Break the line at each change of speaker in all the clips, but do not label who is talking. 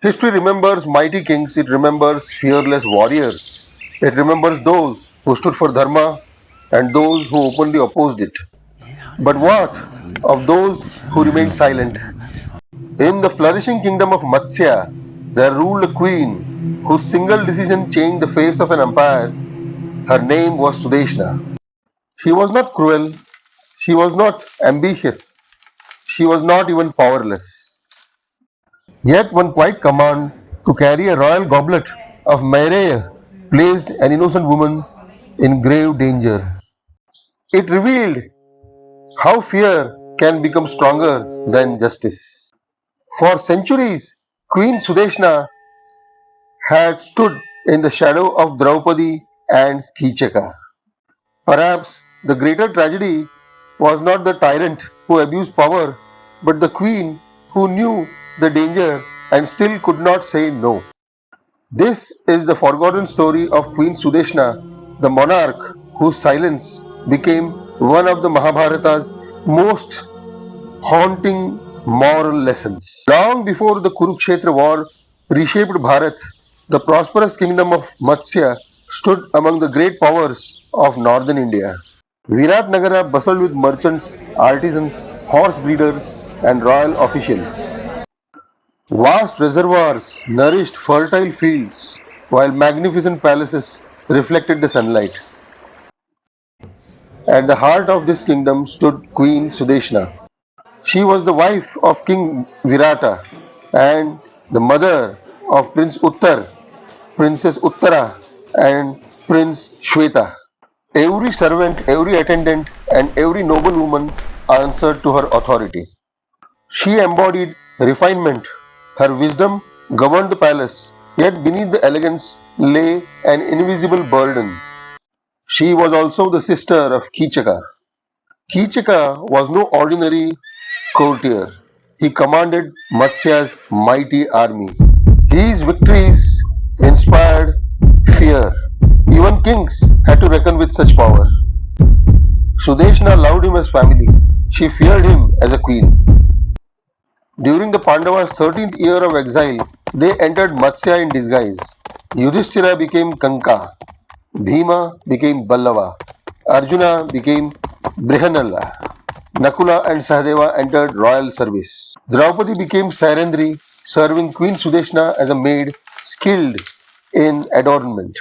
History remembers mighty kings, it remembers fearless warriors, it remembers those who stood for Dharma and those who openly opposed it. But what of those who remained silent? In the flourishing kingdom of Matsya, there ruled a queen whose single decision changed the face of an empire. Her name was Sudeshna. She was not cruel, she was not ambitious, she was not even powerless. Yet one quiet command to carry a royal goblet of Maireye placed an innocent woman in grave danger. It revealed how fear can become stronger than justice. For centuries, Queen Sudeshna had stood in the shadow of Draupadi and Kichaka. Perhaps the greater tragedy was not the tyrant who abused power, but the queen who knew the danger and still could not say no. This is the forgotten story of Queen Sudeshna, the monarch whose silence became one of the Mahabharata's most haunting moral lessons. Long before the Kurukshetra war reshaped Bharat, the prosperous kingdom of Matsya stood among the great powers of northern India. Virat Nagara bustled with merchants, artisans, horse breeders, and royal officials. Vast reservoirs nourished fertile fields, while magnificent palaces reflected the sunlight. At the heart of this kingdom stood Queen Sudeshna. She was the wife of King Virata and the mother of Prince Uttar, Princess Uttara, and Prince Shweta. Every servant, every attendant, and every noblewoman answered to her authority. She embodied refinement. Her wisdom governed the palace, yet beneath the elegance lay an invisible burden. She was also the sister of Kichaka. Kichaka was no ordinary courtier. He commanded Matsya's mighty army. His victories inspired fear. Even kings had to reckon with such power. Sudeshna loved him as family. She feared him as a queen. During the Pandavas' 13th year of exile, they entered Matsya in disguise. Yudhishthira became Kanka, Bhima became Ballava, Arjuna became Brihanala, Nakula and Sahadeva entered royal service. Draupadi became Sairandhri, serving Queen Sudeshna as a maid skilled in adornment.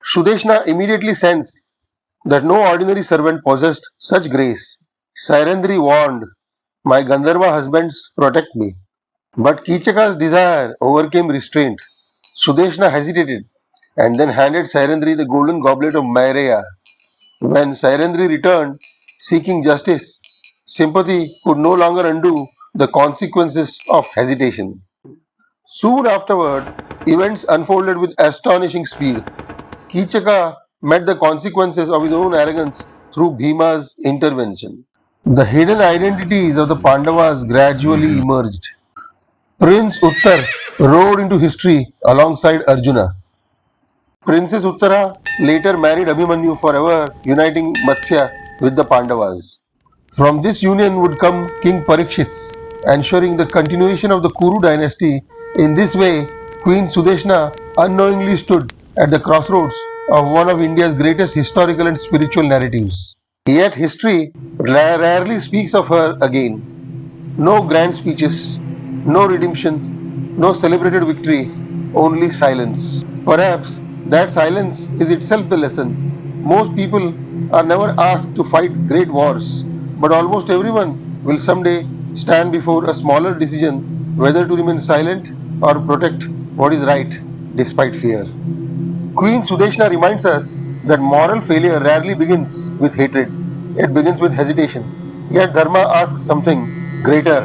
Sudeshna immediately sensed that no ordinary servant possessed such grace. Sairandhri warned, "My Gandharva husbands protect me." But Kichaka's desire overcame restraint. Sudeshna hesitated and then handed Sairandhri the golden goblet of Maireya. When Sairandhri returned, seeking justice, sympathy could no longer undo the consequences of hesitation. Soon afterward, events unfolded with astonishing speed. Kichaka met the consequences of his own arrogance through Bhima's intervention. The hidden identities of the Pandavas gradually emerged. Prince Uttar rode into history alongside Arjuna. Princess Uttara later married Abhimanyu, forever uniting Matsya with the Pandavas. From this union would come King Parikshits, ensuring the continuation of the Kuru dynasty. In this way, Queen Sudeshna unknowingly stood at the crossroads of one of India's greatest historical and spiritual narratives. Yet history rarely speaks of her again. No grand speeches, no redemption, no celebrated victory, only silence. Perhaps that silence is itself the lesson. Most people are never asked to fight great wars, but almost everyone will someday stand before a smaller decision whether to remain silent or protect what is right despite fear. Queen Sudeshna reminds us that moral failure rarely begins with hatred, it begins with hesitation. Yet Dharma asks something greater,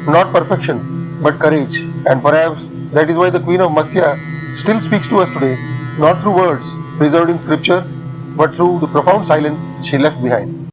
not perfection, but courage. And perhaps that is why the Queen of Matsya still speaks to us today, not through words preserved in scripture, but through the profound silence she left behind.